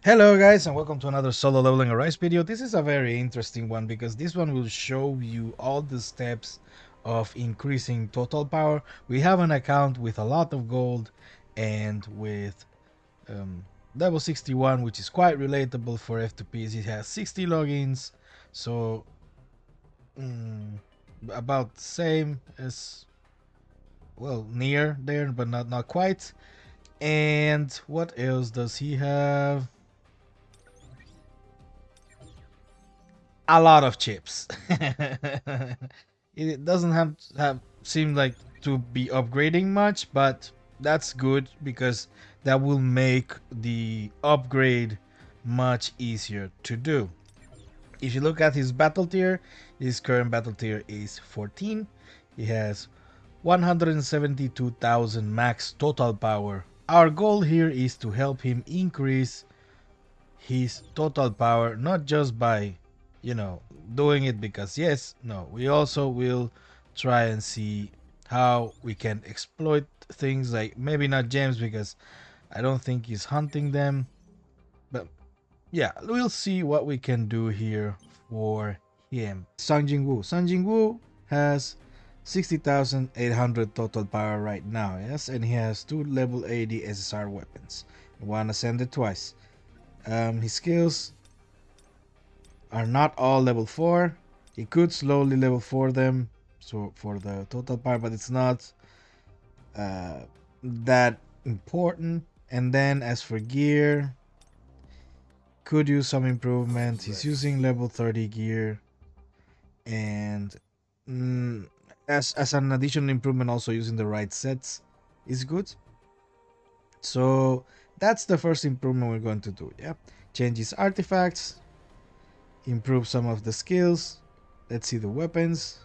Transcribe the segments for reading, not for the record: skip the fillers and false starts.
Hello guys and welcome to another solo leveling arise video. This is a very interesting one because this one will show you all the steps of increasing total power. We have an account with a lot of gold and with level 61, which is quite relatable for F2Ps. It has 60 logins, so about the same as, well, near there but not quite. And what else does he have? A lot of chips. It doesn't have seem like to be upgrading much, but that's good because that will make the upgrade much easier to do. If you look at his battle tier, his current battle tier is 14. He has 172,000 max total power. Our goal here is to help him increase his total power, not just by, doing it because yes, no, we also will try and see how we can exploit things like maybe not gems because I don't think he's hunting them, but yeah, we'll see what we can do here for him. Jinwoo has 60,800 total power right now, yes, and he has two level 80 SSR weapons, one ascended twice. His skills are not all level 4. He could slowly level 4 them so for the total power, but it's not that important. And then as for gear, could use some improvement. He's using level 30 gear, and as an additional improvement, also using the right sets is good. So that's the first improvement we're going to do. Yeah, changes artifacts, improve some of the skills. Let's see the weapons.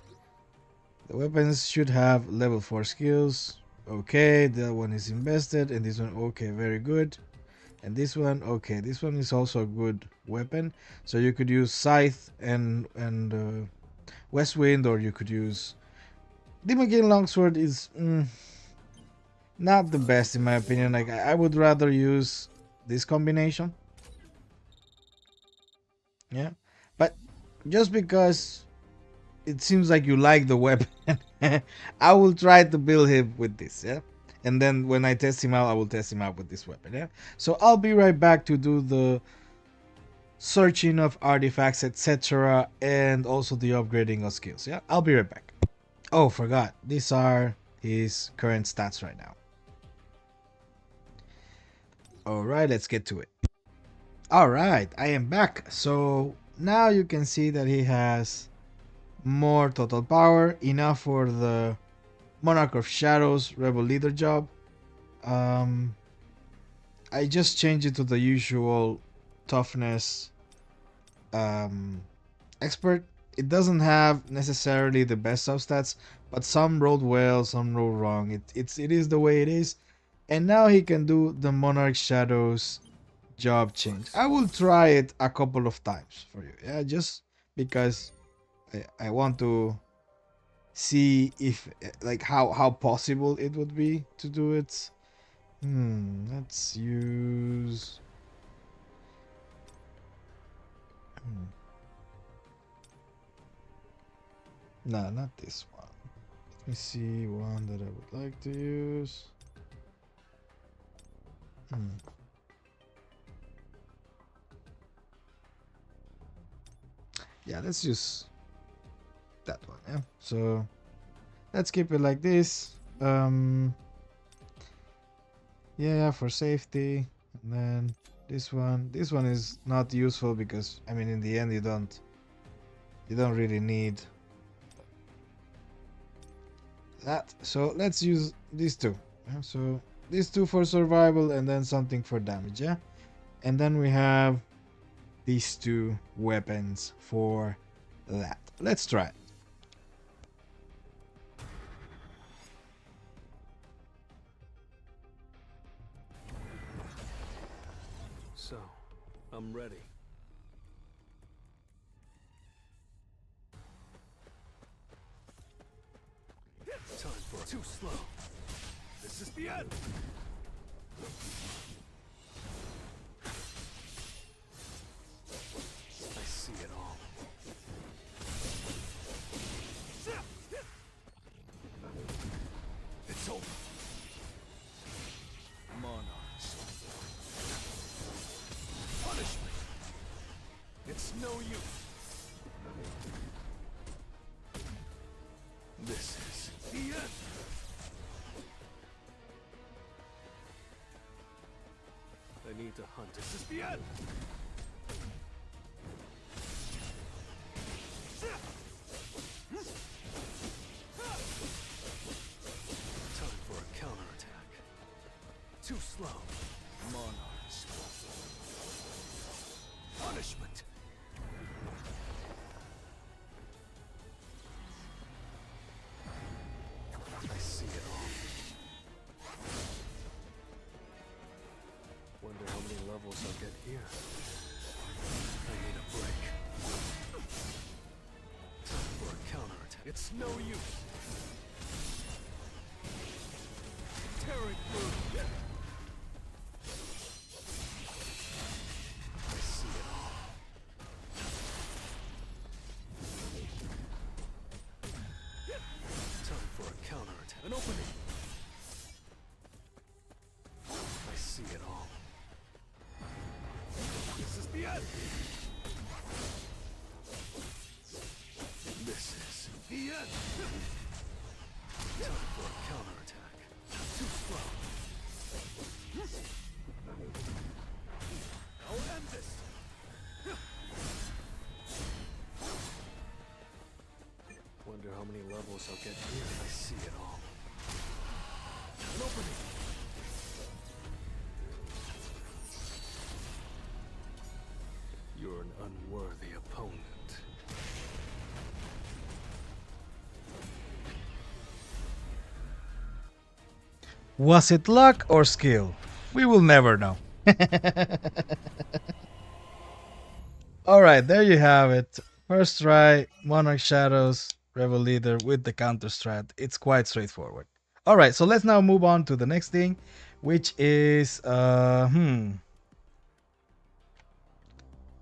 The weapons should have level 4 skills. Okay, that one is invested, and this one, okay, very good. And this one, okay, this one is also a good weapon. So you could use Scythe and West Wind, or you could use Demon King Longsword. Is not the best in my opinion. Like I would rather use this combination. Yeah, but just because it seems like you like the weapon, I will try to build him with this. Yeah, and then when I test him out, I will test him out with this weapon. Yeah, so I'll be right back to do the searching of artifacts, etc., and also the upgrading of skills. Yeah, I'll be right back. Oh, forgot, these are his current stats right now. All right, let's get to it. All right, I am back. So now you can see that he has more total power, enough for the Monarch of Shadows Rebel Leader job. Um, I just changed it to the usual toughness expert. It doesn't have necessarily the best substats, but some rolled well, some rolled wrong. It is the way it is. And now he can do the Monarch Shadows job change. I will try it a couple of times for you. Yeah, just because I want to see if like how possible it would be to do it. Let's use no, not this one. Let me see one that I would like to use. Yeah, let's use that one. Yeah, so let's keep it like this. Yeah, for safety. And then this one is not useful because I mean in the end you don't really need that. So let's use these two. Yeah, so these two for survival and then something for damage. Yeah, and then we have these two weapons for that. Let's try it. So, I'm ready. Time for too slow. This is the end. Hunter, this is the end. Time for a counterattack. Too slow. Monarchs. Punishment. I see it all. Wonder how many levels I'll get here. I need a break. Time for a counterattack. It's no use. Tearing through. I see it all. Time for a counterattack. An opening. I see it all. This is the end. This is the end. Time for a counterattack. Too slow. I'll end this. Wonder how many levels I'll get here. I see it all. An opening. You're an unworthy opponent. Was it luck or skill? We will never know. Alright, there you have it. First try, Monarch Shadows, Rebel Leader with the counter strat. It's quite straightforward. Alright, so let's now move on to the next thing, which is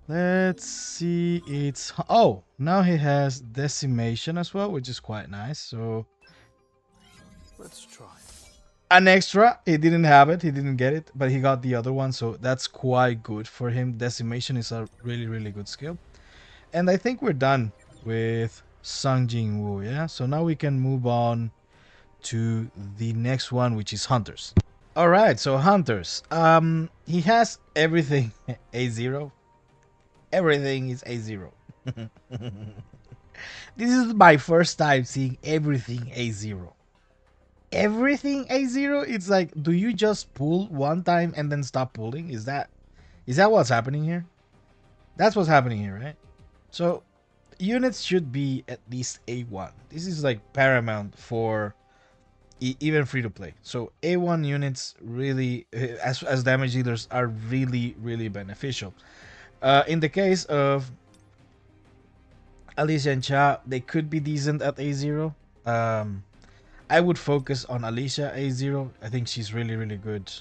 let's see, it's now he has decimation as well, which is quite nice. So Let's try. an extra, he didn't have it, he didn't get it, but he got the other one, so that's quite good for him. Decimation is a really good skill. And I think we're done with Sung Jinwoo, yeah? So now we can move on to the next one, which is Hunters. Alright, so Hunters. He has everything A0. Everything is A0. This is my first time seeing everything A0. Everything A0? It's like, do you just pull one time and then stop pulling? Is that what's happening here? That's what's happening here, right? So units should be at least A1. This is like paramount for even free to play. So A1 units really, as damage dealers, are really beneficial. In the case of Alicia and Cha, they could be decent at A0. I would focus on Alicia A0. I think she's really good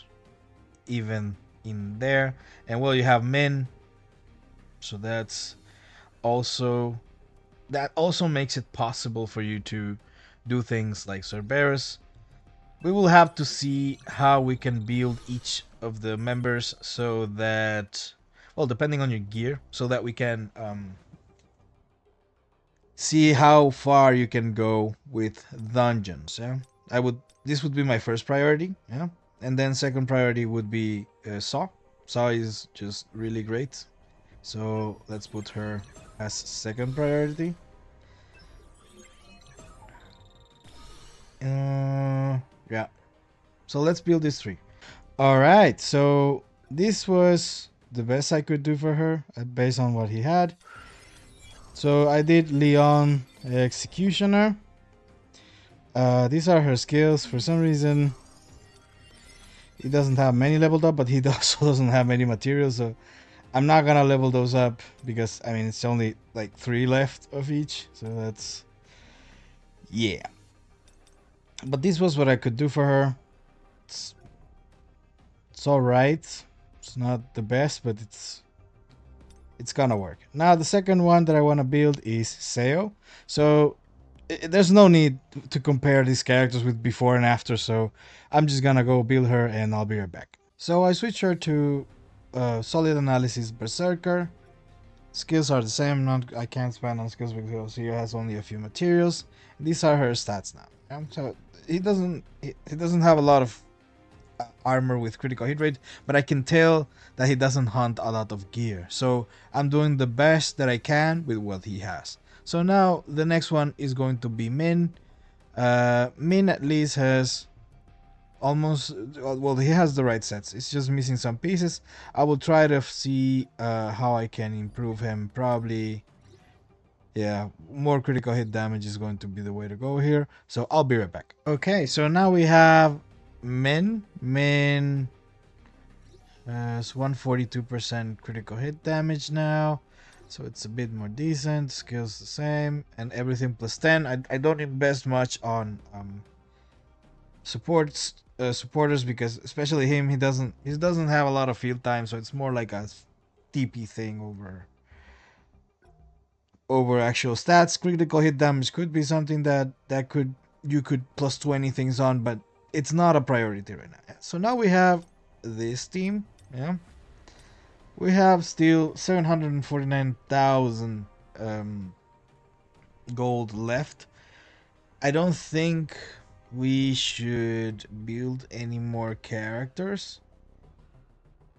even in there. And well, you have Min, so that also makes it possible for you to do things like Cerberus. We will have to see how we can build each of the members so that, well, depending on your gear, so that we can see how far you can go with dungeons. Yeah, this would be my first priority. Yeah, and then second priority would be Saw. Saw is just really great, so let's put her as second priority. Yeah, so let's build these three. All right, so this was the best I could do for her based on what he had. So I did Leon Executioner. These are her skills. For some reason, he doesn't have many leveled up, but he also doesn't have many materials. So I'm not gonna level those up because I mean it's only like 3 left of each. So that's, yeah. But this was what I could do for her. It's alright. It's not the best, but it's gonna work. Now the second one that I want to build is Seo. So there's no need to compare these characters with before and after, so I'm just gonna go build her and I'll be right back. So I switched her to Solid Analysis Berserker. Skills are the same. I can't spend on skills because he has only a few materials. These are her stats now. So he doesn't have a lot of armor with critical hit rate, but I can tell that he doesn't hunt a lot of gear. So I'm doing the best that I can with what he has. So now the next one is going to be Min. Min at least has almost, well, he has the right sets. It's just missing some pieces. I will try to see how I can improve him. Probably, yeah, more critical hit damage is going to be the way to go here. So I'll be right back. Okay, so now we have Min. Min has 142% critical hit damage now. So it's a bit more decent. Skills the same. And everything plus 10. I don't invest much on supporters, because especially him, he doesn't have a lot of field time, so it's more like a TP thing over actual stats. Critical hit damage could be something that could you could plus 20 things on, but it's not a priority right now. So now we have this team. Yeah, we have still 749,000 gold left. I don't think we should build any more characters,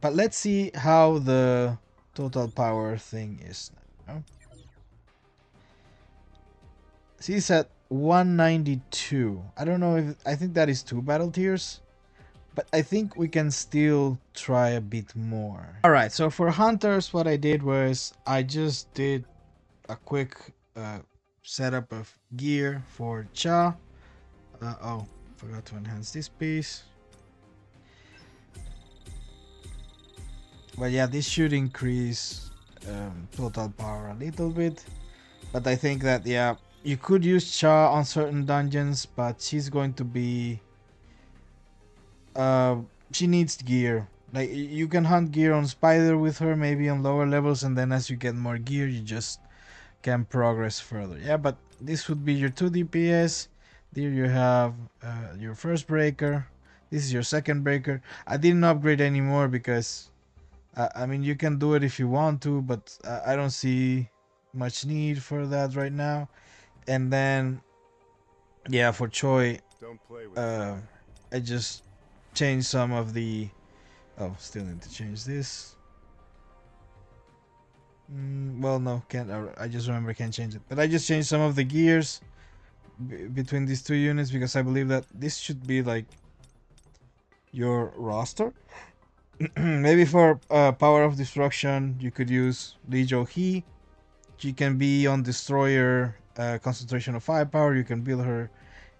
but let's see how the total power thing is now. She's at 192. I don't know if I think that is 2 battle tiers, but I think we can still try a bit more. All right, so for hunters, what I did was I just did a quick setup of gear for Cha. Oh, forgot to enhance this piece. But yeah, this should increase total power a little bit. But I think that, yeah, you could use Cha on certain dungeons, but she's going to be... she needs gear. Like, you can hunt gear on Spider with her, maybe on lower levels, and then as you get more gear, you just can progress further. Yeah, but this would be your 2 DPS. There you have your first breaker. This is your second breaker. I didn't upgrade anymore because... I mean, you can do it if you want to, but I don't see much need for that right now. And then, yeah, for Choi, Don't play with I just changed some of the... Oh, still need to change this. Well, no, can't. I just remember can't change it. But I just changed some of the gears between these two units because I believe that this should be like your roster. Maybe for Power of Destruction, you could use Lee Jo Hee. She can be on Destroyer, concentration of firepower. You can build her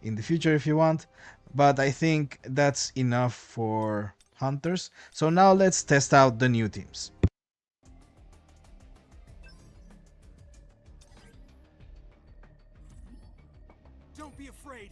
in the future if you want. But I think that's enough for Hunters. So now let's test out the new teams. Don't be afraid.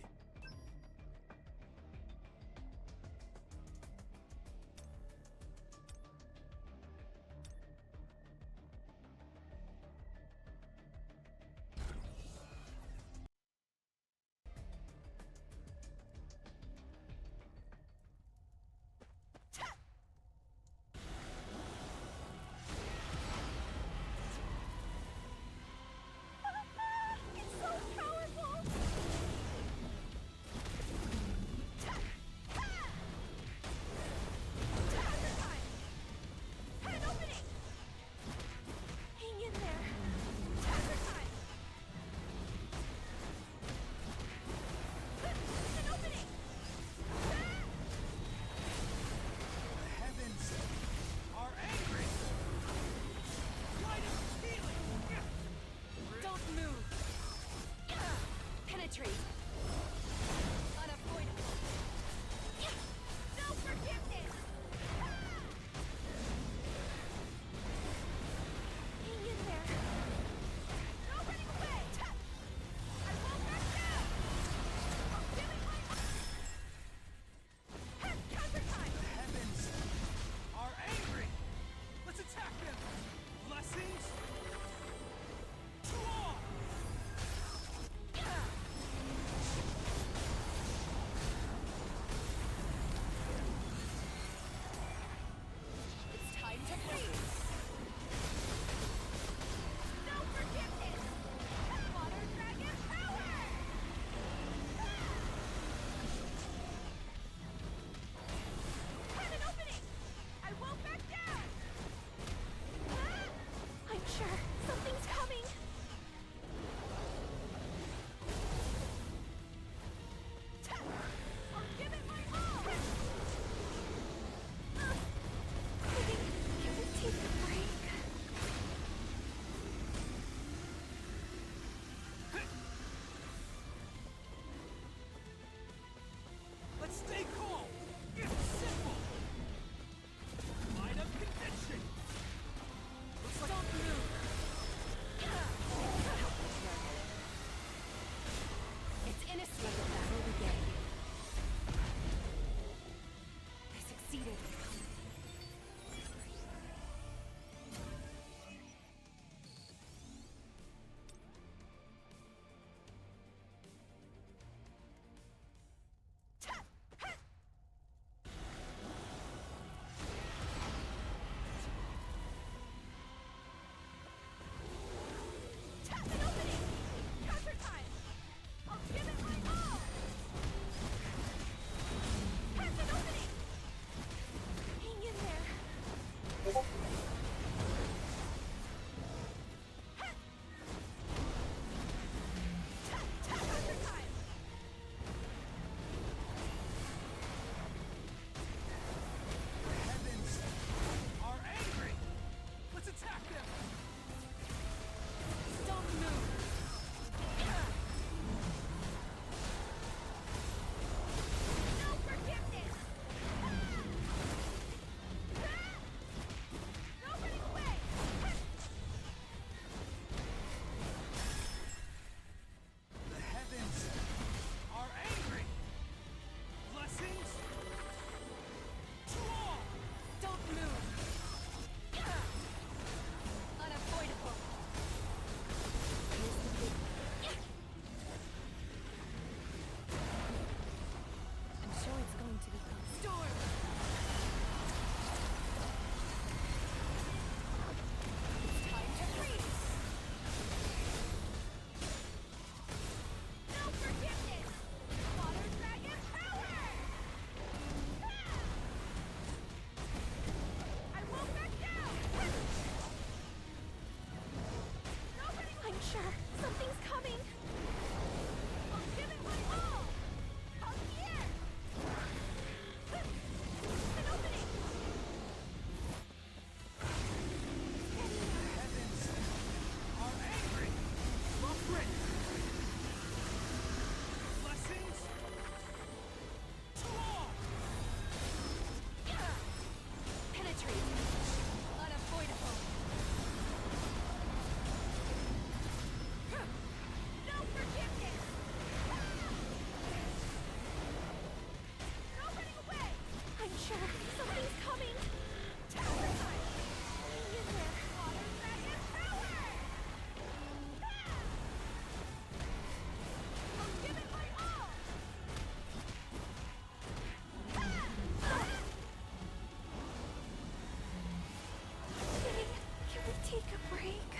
a break?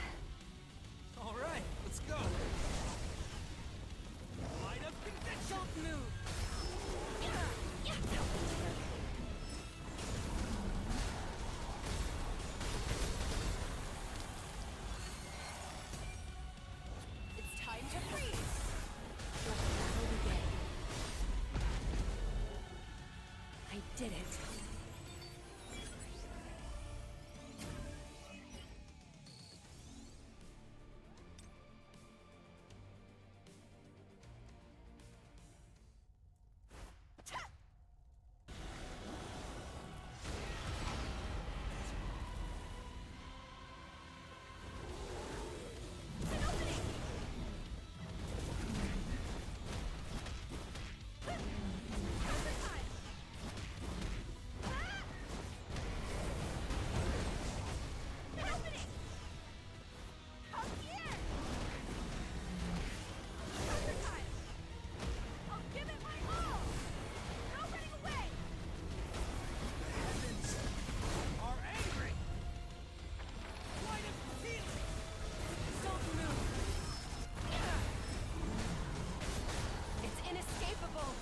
All right, let's go. Light up conviction. Don't move. It's time to freeze. Let the battle begin. I did it. Are angry. Light up healing. Don't move. It's inescapable.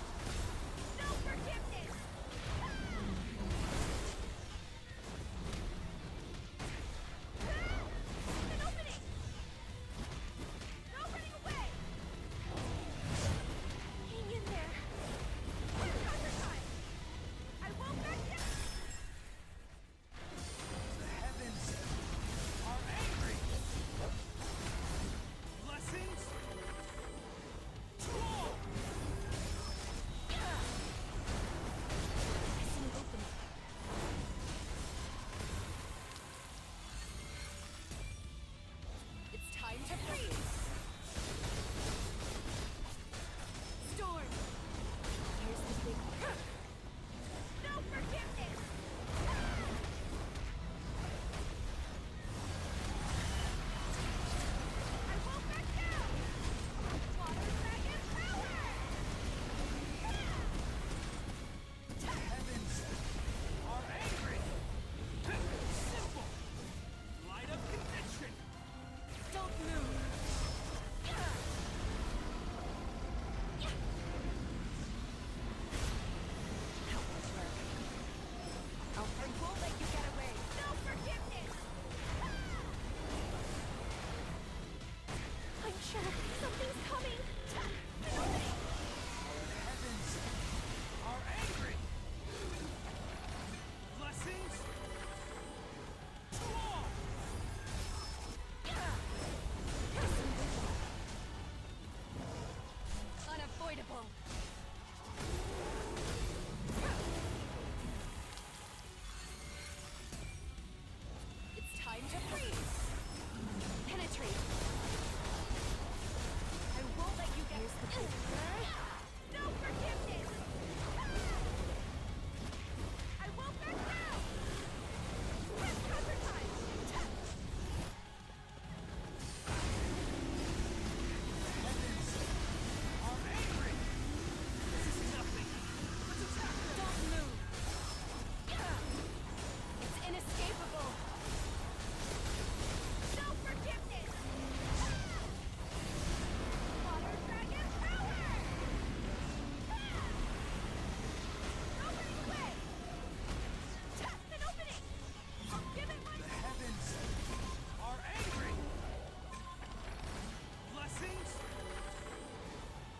No forgiveness. An opening. No running away. Hang in there. Counter time. I won't back down. The heavens are angry. Blessings to all. I see an opening. It's time to freeze. Storm. Here's the big one. No forgiveness. I won't back down. Water dragon power. The heavens are angry. Simple. Light up conviction. Don't move. I won't let you get away. No forgiveness. I'm sure something's coming. The heavens are angry. Blessings to all. Unavoidable. It's time to freeze. Penetrate. I won't let you get. Here's the big no forgiveness. I won't back down. Counter time. Heavens are angry. This is nothing. Let's attack them. Don't move. It's inescapable. No forgiveness. Water dragon power. No running away. An opening. I'll give it my The heavens are angry. Blessings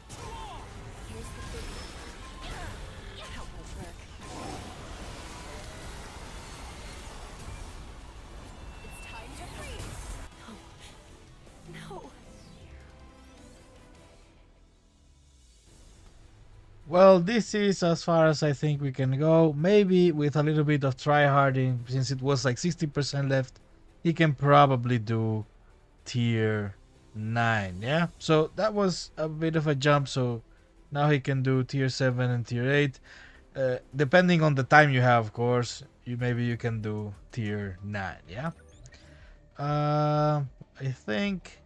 to all. Here's the big one. Help us work. It's time to freeze. No. No. Well, this is as far as I think we can go. Maybe with a little bit of tryharding, since it was like 60% left, he can probably do tier 9. Yeah, so that was a bit of a jump. So now he can do tier 7 and tier 8. Depending on the time you have, of course, maybe you can do tier 9. Yeah. I think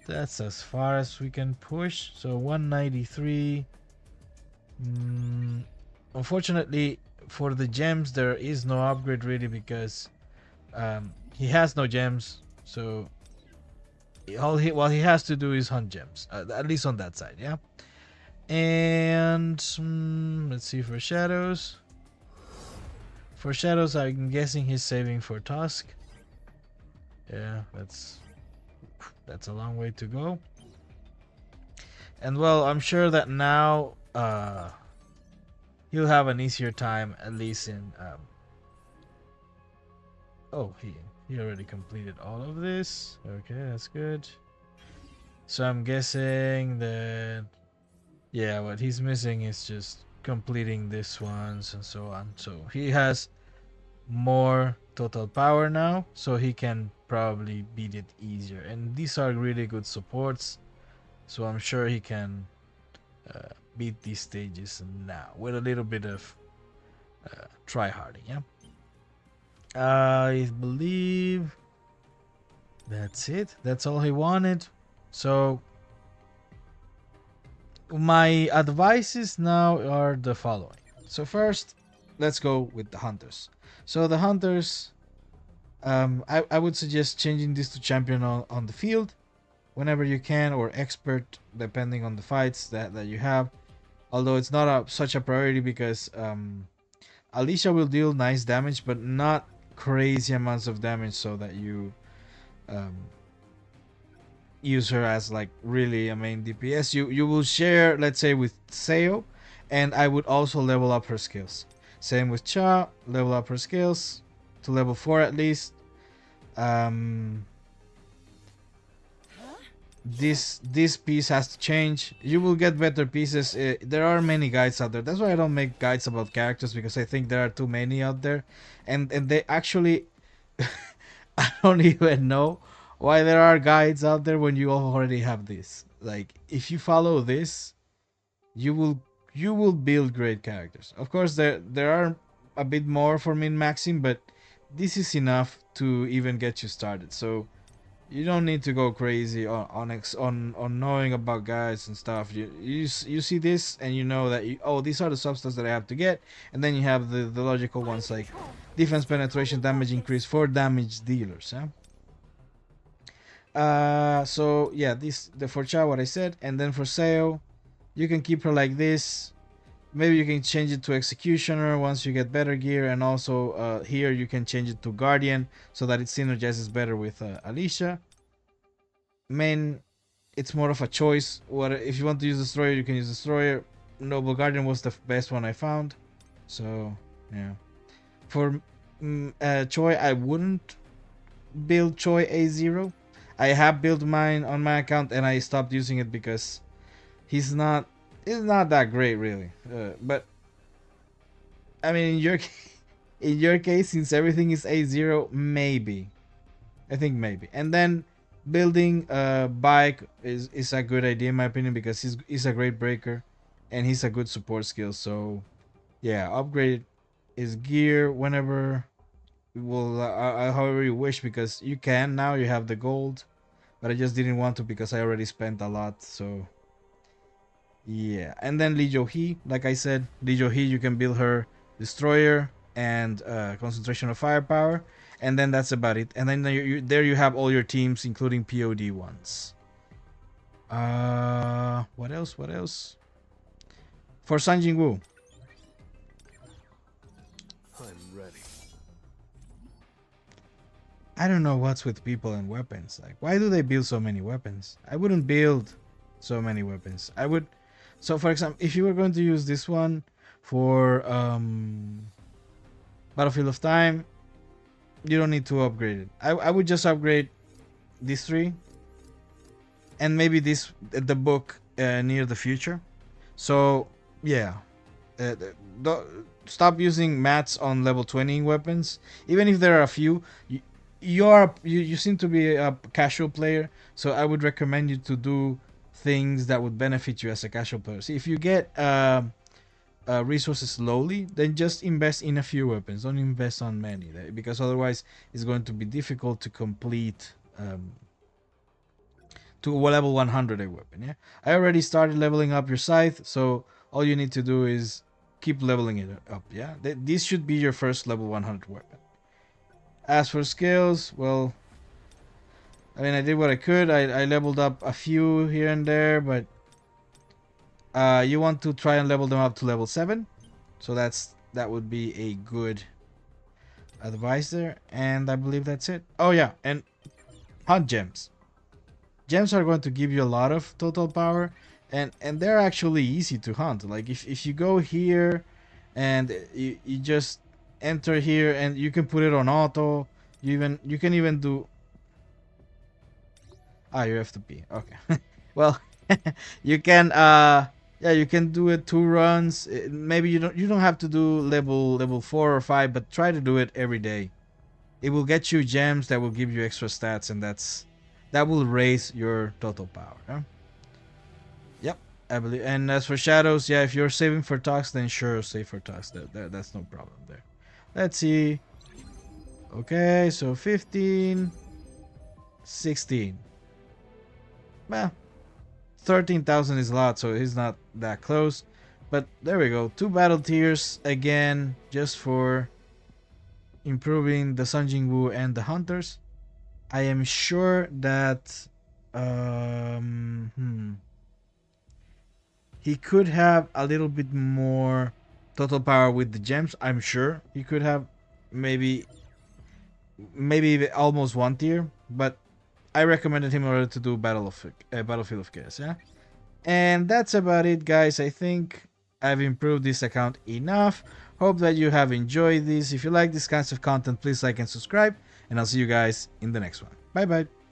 that's as far as we can push. So 193. Unfortunately, for the gems, there is no upgrade really because he has no gems, so all he has to do is hunt gems, at least on that side, yeah. And let's see for shadows. For shadows, I'm guessing he's saving for Tusk. Yeah, that's a long way to go. And well, I'm sure that now he'll have an easier time, at least in oh, he already completed all of this. Okay, that's good. So I'm guessing that yeah, what he's missing is just completing this ones and so on. So he has more total power now, so he can probably beat it easier. And these are really good supports, so I'm sure he can beat these stages now with a little bit of try harding. Yeah, I believe that's it. That's all he wanted. So my advices now are the following. So first, let's go with the hunters. So the hunters, I would suggest changing this to champion on the field whenever you can, or expert depending on the fights that you have. Although it's not such a priority because Alicia will deal nice damage, but not crazy amounts of damage, so that you um, use her as like really a main DPS. You will share, let's say, with Seo, and I would also level up her skills. Same with Cha, level up her skills to level 4 at least. Um, this piece has to change. You will get better pieces. There are many guides out there. That's why I don't make guides about characters, because I think there are too many out there, and they actually I don't even know why there are guides out there when you already have this. Like, if you follow this, you will build great characters. Of course, there are a bit more for min maxing, but this is enough to even get you started. So you don't need to go crazy on knowing about guides and stuff. You see this and you know that oh, these are the substats that I have to get, and then you have the logical ones like defense, penetration, damage increase for damage dealers. Huh? So yeah, this the for Cha what I said, and then for Seo, you can keep her like this. Maybe you can change it to executioner once you get better gear, and also here you can change it to guardian so that it synergizes better with Alicia. Main, it's more of a choice. What if you want to use destroyer, you can use destroyer. Noble guardian was the best one I found. So yeah, for Choi, I wouldn't build Choi A0. I have built mine on my account and I stopped using it because he's not that great really. But I mean, in your in your case, since everything is A0, maybe I think maybe. And then building a bike is a good idea in my opinion, because he's a great breaker and he's a good support skill. So yeah, upgrade his gear whenever, well, however you wish, because you can now. You have the gold, but I just didn't want to because I already spent a lot. So yeah, and then Lee Jo Hee, like I said, Lee Jo Hee, you can build her destroyer and concentration of firepower, and then that's about it. And then there you have all your teams, including POD ones. What else? What else? For San Jinwoo, I'm ready. I don't know what's with people and weapons. Like, why do they build so many weapons? I wouldn't build so many weapons. I would. So, for example, if you were going to use this one for Battlefield of Time, you don't need to upgrade it. I would just upgrade these three, and maybe this the book near the future. So yeah, uh, stop using mats on level 20 weapons. Even if there are a few, you seem to be a casual player, so I would recommend you to do things that would benefit you as a casual player. See, if you get resources slowly, then just invest in a few weapons. Don't invest on many, because otherwise it's going to be difficult to complete to level 100 a weapon. Yeah, I already started leveling up your scythe, so all you need to do is keep leveling it up. Yeah, this should be your first level 100 weapon. As for skills, well, I mean, I did what I could. I leveled up a few here and there, but you want to try and level them up to level 7. So that would be a good advice there. And I believe that's it. Oh yeah, and hunt gems. Gems are going to give you a lot of total power, and they're actually easy to hunt. Like if you go here and you just enter here and you can put it on auto. You can even do you have to pee. Okay. Well, you can yeah, you can do it 2 runs. Maybe you don't have to do level 4 or 5, but try to do it every day. It will get you gems that will give you extra stats, and that will raise your total power. Huh? Yep, I believe. And as for shadows, yeah, if you're saving for talks, then sure, save for talks. That's no problem there. Let's see. Okay, so 15, 16. Well, 13,000 is a lot, so he's not that close. But there we go. 2 battle tiers again, just for improving the Sun Jinwoo and the hunters. I am sure that he could have a little bit more total power with the gems. I'm sure he could have maybe almost 1 tier, but I recommended him in order to do Battlefield of Chaos. Yeah, and that's about it, guys. I think I've improved this account enough. Hope that you have enjoyed this. If you like this kinds of content, please like and subscribe, and I'll see you guys in the next one. Bye bye.